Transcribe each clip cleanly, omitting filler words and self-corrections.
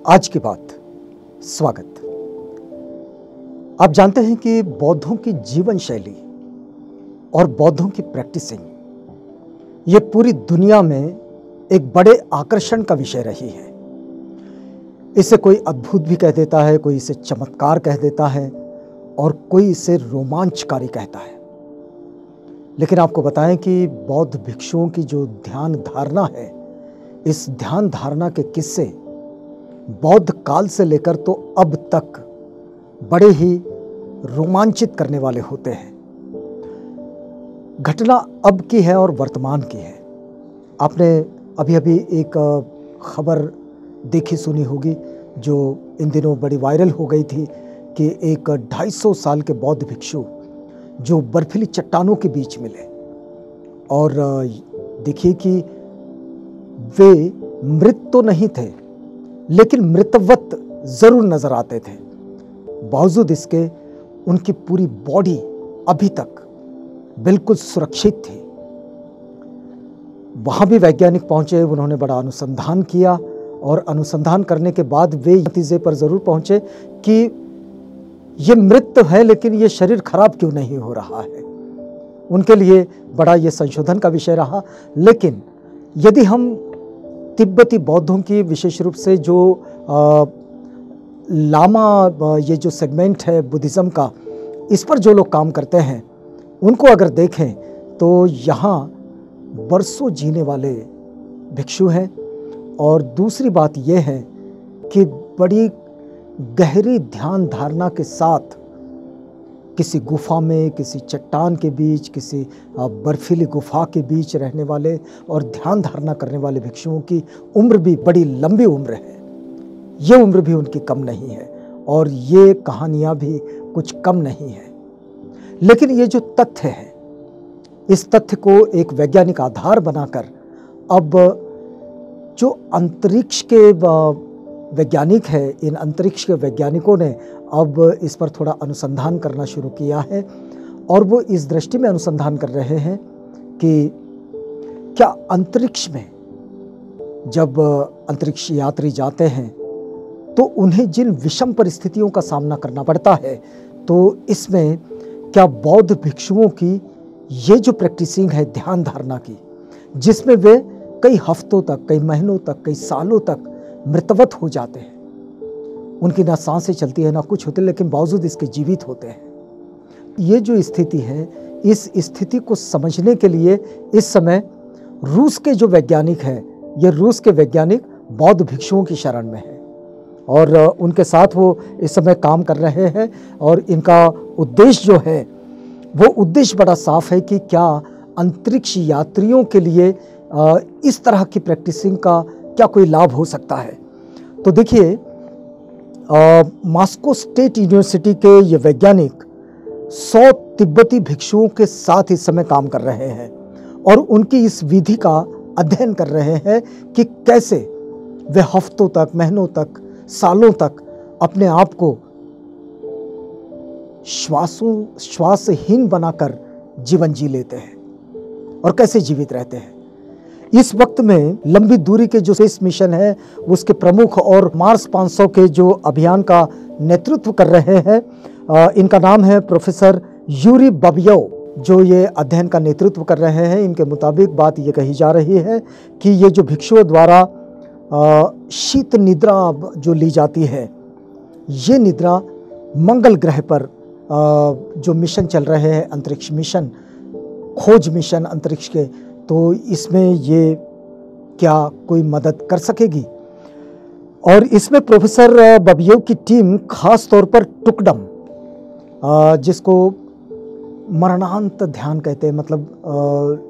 आज की बात। स्वागत। आप जानते हैं कि बौद्धों की जीवन शैली और बौद्धों की प्रैक्टिसिंग ये पूरी दुनिया में एक बड़े आकर्षण का विषय रही है। इसे कोई अद्भुत भी कह देता है, कोई इसे चमत्कार कह देता है और कोई इसे रोमांचकारी कहता है। लेकिन आपको बताएं कि बौद्ध भिक्षुओं की जो ध्यान धारणा है, इस ध्यान धारणा के किस्से बौद्ध काल से लेकर तो अब तक बड़े ही रोमांचित करने वाले होते हैं। घटना अब की है और वर्तमान की है। आपने अभी अभी एक खबर देखी सुनी होगी जो इन दिनों बड़ी वायरल हो गई थी कि एक 250 साल के बौद्ध भिक्षु जो बर्फीली चट्टानों के बीच मिले और देखिए कि वे मृत तो नहीं थे लेकिन मृतवत जरूर नजर आते थे। बावजूद इसके उनकी पूरी बॉडी अभी तक बिल्कुल सुरक्षित थी। वहां भी वैज्ञानिक पहुंचे, उन्होंने बड़ा अनुसंधान किया और अनुसंधान करने के बाद वे नतीजे पर जरूर पहुंचे कि ये मृत है लेकिन ये शरीर खराब क्यों नहीं हो रहा है। उनके लिए बड़ा ये संशोधन का विषय रहा। लेकिन यदि हम तिब्बती बौद्धों की विशेष रूप से जो लामा ये जो सेगमेंट है बुद्धिज़्म का, इस पर जो लोग काम करते हैं उनको अगर देखें तो यहाँ बरसों जीने वाले भिक्षु हैं। और दूसरी बात यह है कि बड़ी गहरी ध्यान धारणा के साथ किसी गुफा में, किसी चट्टान के बीच, किसी बर्फीली गुफा के बीच रहने वाले और ध्यान धारणा करने वाले भिक्षुओं की उम्र भी बड़ी लंबी उम्र है। ये उम्र भी उनकी कम नहीं है और ये कहानियाँ भी कुछ कम नहीं है। लेकिन ये जो तथ्य है, इस तथ्य को एक वैज्ञानिक आधार बनाकर अब जो अंतरिक्ष के वैज्ञानिक है, इन अंतरिक्ष के वैज्ञानिकों ने अब इस पर थोड़ा अनुसंधान करना शुरू किया है। और वो इस दृष्टि में अनुसंधान कर रहे हैं कि क्या अंतरिक्ष में जब अंतरिक्ष यात्री जाते हैं तो उन्हें जिन विषम परिस्थितियों का सामना करना पड़ता है, तो इसमें क्या बौद्ध भिक्षुओं की ये जो प्रैक्टिसिंग है ध्यान धारणा की, जिसमें वे कई हफ्तों तक, कई महीनों तक, कई सालों तक मृतवत हो जाते हैं, उनकी ना सांसें चलती है ना कुछ होते, लेकिन बावजूद इसके जीवित होते हैं। ये जो स्थिति है, इस स्थिति को समझने के लिए इस समय रूस के जो वैज्ञानिक हैं, ये रूस के वैज्ञानिक बौद्ध भिक्षुओं की शरण में हैं और उनके साथ वो इस समय काम कर रहे हैं। और इनका उद्देश्य जो है वो उद्देश्य बड़ा साफ है कि क्या अंतरिक्ष यात्रियों के लिए इस तरह की प्रैक्टिसिंग का क्या कोई लाभ हो सकता है। तो देखिए, मॉस्को स्टेट यूनिवर्सिटी के ये वैज्ञानिक 100 तिब्बती भिक्षुओं के साथ इस समय काम कर रहे हैं और उनकी इस विधि का अध्ययन कर रहे हैं कि कैसे वे हफ्तों तक, महीनों तक, सालों तक अपने आप को श्वासहीन बनाकर जीवन जी लेते हैं और कैसे जीवित रहते हैं। इस वक्त में लंबी दूरी के जो स्पेस मिशन है उसके प्रमुख और मार्स 500 के जो अभियान का नेतृत्व कर रहे हैं, इनका नाम है प्रोफेसर यूरी बबियोव, जो ये अध्ययन का नेतृत्व कर रहे हैं। इनके मुताबिक बात ये कही जा रही है कि ये जो भिक्षुओं द्वारा शीत निद्रा जो ली जाती है, ये निद्रा मंगल ग्रह पर जो मिशन चल रहे हैं, अंतरिक्ष मिशन, खोज मिशन अंतरिक्ष के, तो इसमें ये क्या कोई मदद कर सकेगी। और इसमें प्रोफेसर बबियोव की टीम खास तौर पर टुकडम, जिसको मरणांत ध्यान कहते हैं, मतलब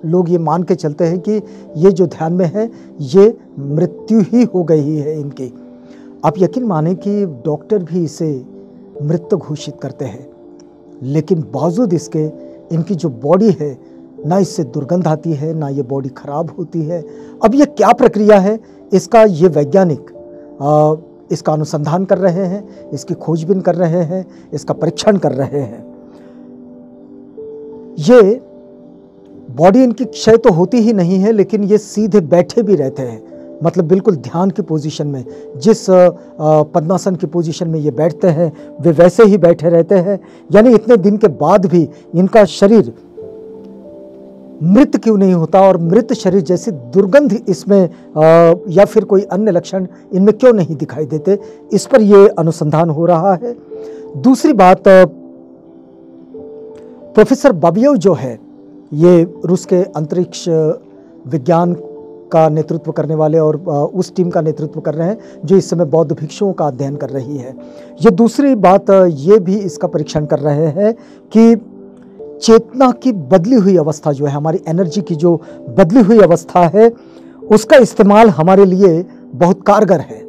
लोग ये मान के चलते हैं कि ये जो ध्यान में है ये मृत्यु ही हो गई है इनकी। आप यकीन माने कि डॉक्टर भी इसे मृत घोषित करते हैं, लेकिन बावजूद इसके इनकी जो बॉडी है, ना इससे दुर्गंध आती है, ना ये बॉडी खराब होती है। अब ये क्या प्रक्रिया है, इसका ये वैज्ञानिक इसका अनुसंधान कर रहे हैं, इसकी खोजबीन कर रहे हैं, इसका परीक्षण कर रहे हैं। ये बॉडी इनकी क्षय तो होती ही नहीं है, लेकिन ये सीधे बैठे भी रहते हैं, मतलब बिल्कुल ध्यान की पोजीशन में, जिस पद्मासन की पोजीशन में ये बैठते हैं वे वैसे ही बैठे रहते हैं। यानी इतने दिन के बाद भी इनका शरीर मृत क्यों नहीं होता और मृत शरीर जैसी दुर्गंध इसमें या फिर कोई अन्य लक्षण इनमें क्यों नहीं दिखाई देते, इस पर यह अनुसंधान हो रहा है। दूसरी बात, प्रोफेसर बाबियोव जो है ये रूस के अंतरिक्ष विज्ञान का नेतृत्व करने वाले और उस टीम का नेतृत्व कर रहे हैं जो इस समय बौद्ध भिक्षुओं का अध्ययन कर रही है। ये दूसरी बात ये भी इसका परीक्षण कर रहे हैं कि चेतना की बदली हुई अवस्था जो है, हमारी एनर्जी की जो बदली हुई अवस्था है, उसका इस्तेमाल हमारे लिए बहुत कारगर है,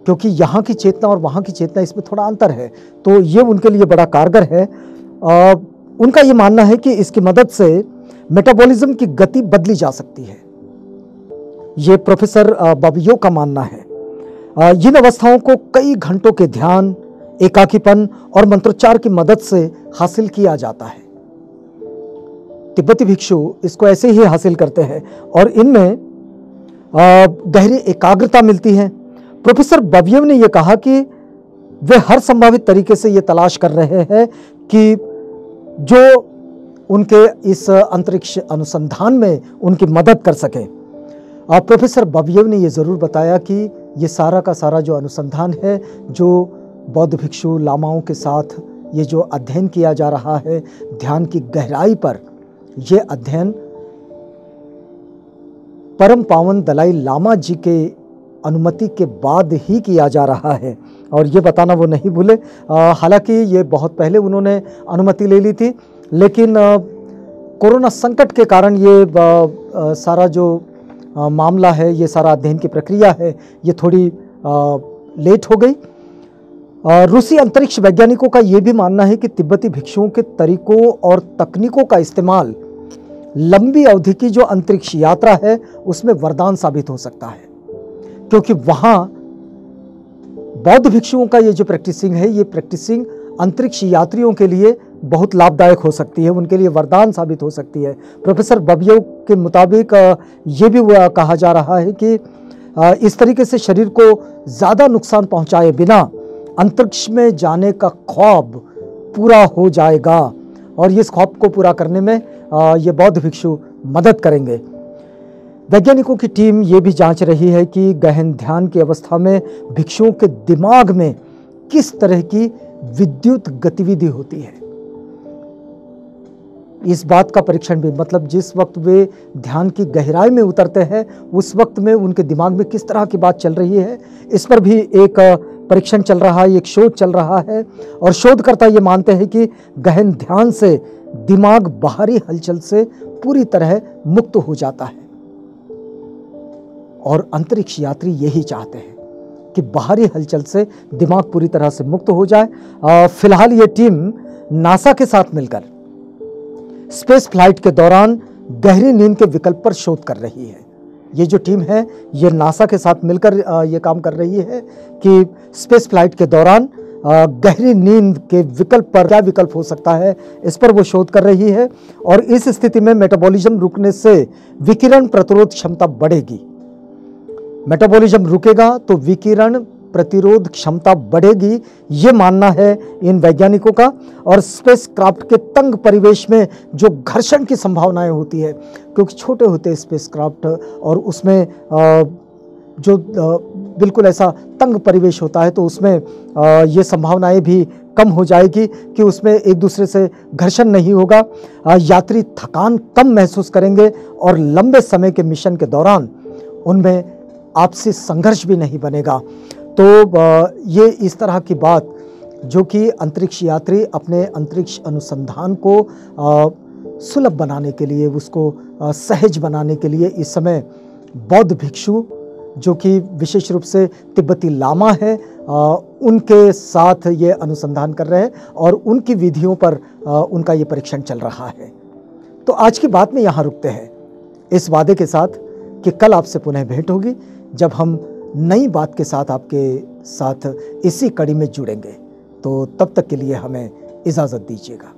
क्योंकि यहाँ की चेतना और वहाँ की चेतना इसमें थोड़ा अंतर है, तो ये उनके लिए बड़ा कारगर है। उनका ये मानना है कि इसकी मदद से मेटाबॉलिज्म की गति बदली जा सकती है। ये प्रोफेसर बाबियोव का मानना है। इन अवस्थाओं को कई घंटों के ध्यान, एकाकीपन और मंत्रोच्चार की मदद से हासिल किया जाता है। तिब्बती भिक्षु इसको ऐसे ही हासिल करते हैं और इनमें गहरी एकाग्रता मिलती है। प्रोफेसर बाबियोव ने यह कहा कि वे हर संभावित तरीके से यह तलाश कर रहे हैं कि जो उनके इस अंतरिक्ष अनुसंधान में उनकी मदद कर सके। प्रोफेसर बाबियोव ने यह ज़रूर बताया कि ये सारा का सारा जो अनुसंधान है, जो बौद्ध भिक्षु लामाओं के साथ ये जो अध्ययन किया जा रहा है ध्यान की गहराई पर, ये अध्ययन परम पावन दलाई लामा जी के अनुमति के बाद ही किया जा रहा है और ये बताना वो नहीं भूले। हालांकि ये बहुत पहले उन्होंने अनुमति ले ली थी, लेकिन कोरोना संकट के कारण ये सारा जो मामला है, ये सारा अध्ययन की प्रक्रिया है, ये थोड़ी लेट हो गई। रूसी अंतरिक्ष वैज्ञानिकों का ये भी मानना है कि तिब्बती भिक्षुओं के तरीकों और तकनीकों का इस्तेमाल लंबी अवधि की जो अंतरिक्ष यात्रा है उसमें वरदान साबित हो सकता है, क्योंकि वहाँ बौद्ध भिक्षुओं का ये जो प्रैक्टिसिंग है, ये प्रैक्टिसिंग अंतरिक्ष यात्रियों के लिए बहुत लाभदायक हो सकती है, उनके लिए वरदान साबित हो सकती है। प्रोफेसर बाबियोव के मुताबिक ये भी कहा जा रहा है कि इस तरीके से शरीर को ज़्यादा नुकसान पहुंचाए बिना अंतरिक्ष में जाने का ख्वाब पूरा हो जाएगा और इस ख्वाब को पूरा करने में ये बौद्ध भिक्षु मदद करेंगे। वैज्ञानिकों की टीम ये भी जांच रही है कि गहन ध्यान की अवस्था में भिक्षुओं के दिमाग में किस तरह की विद्युत गतिविधि होती है। इस बात का परीक्षण भी, मतलब जिस वक्त वे ध्यान की गहराई में उतरते हैं उस वक्त में उनके दिमाग में किस तरह की बात चल रही है, इस पर भी एक परीक्षण चल रहा है, एक शोध चल रहा है। और शोधकर्ता ये मानते हैं कि गहन ध्यान से दिमाग बाहरी हलचल से पूरी तरह मुक्त हो जाता है और अंतरिक्ष यात्री यही चाहते हैं कि बाहरी हलचल से दिमाग पूरी तरह से मुक्त हो जाए। फिलहाल ये टीम नासा के साथ मिलकर स्पेस फ्लाइट के दौरान गहरी नींद के विकल्प पर शोध कर रही है। ये जो टीम है ये नासा के साथ मिलकर ये काम कर रही है कि स्पेस फ्लाइट के दौरान गहरी नींद के विकल्प पर क्या विकल्प हो सकता है, इस पर वो शोध कर रही है। और इस स्थिति में मेटाबॉलिज्म रुकने से विकिरण प्रतिरोध क्षमता बढ़ेगी। मेटाबॉलिज्म रुकेगा तो विकिरण प्रतिरोध क्षमता बढ़ेगी, ये मानना है इन वैज्ञानिकों का। और स्पेस क्राफ्ट के तंग परिवेश में जो घर्षण की संभावनाएं होती है, क्योंकि छोटे होते हैं स्पेस क्राफ्ट और उसमें जो बिल्कुल ऐसा तंग परिवेश होता है, तो उसमें ये संभावनाएं भी कम हो जाएगी कि उसमें एक दूसरे से घर्षण नहीं होगा। यात्री थकान कम महसूस करेंगे और लंबे समय के मिशन के दौरान उनमें आपसी संघर्ष भी नहीं बनेगा। तो ये इस तरह की बात जो कि अंतरिक्ष यात्री अपने अंतरिक्ष अनुसंधान को सुलभ बनाने के लिए, उसको सहज बनाने के लिए इस समय बौद्ध भिक्षु जो कि विशेष रूप से तिब्बती लामा है, उनके साथ ये अनुसंधान कर रहे हैं और उनकी विधियों पर उनका ये परीक्षण चल रहा है। तो आज की बात में यहाँ रुकते हैं, इस वादे के साथ कि कल आपसे पुनः भेंट होगी जब हम नई बात के साथ आपके साथ इसी कड़ी में जुड़ेंगे। तो तब तक के लिए हमें इजाज़त दीजिएगा।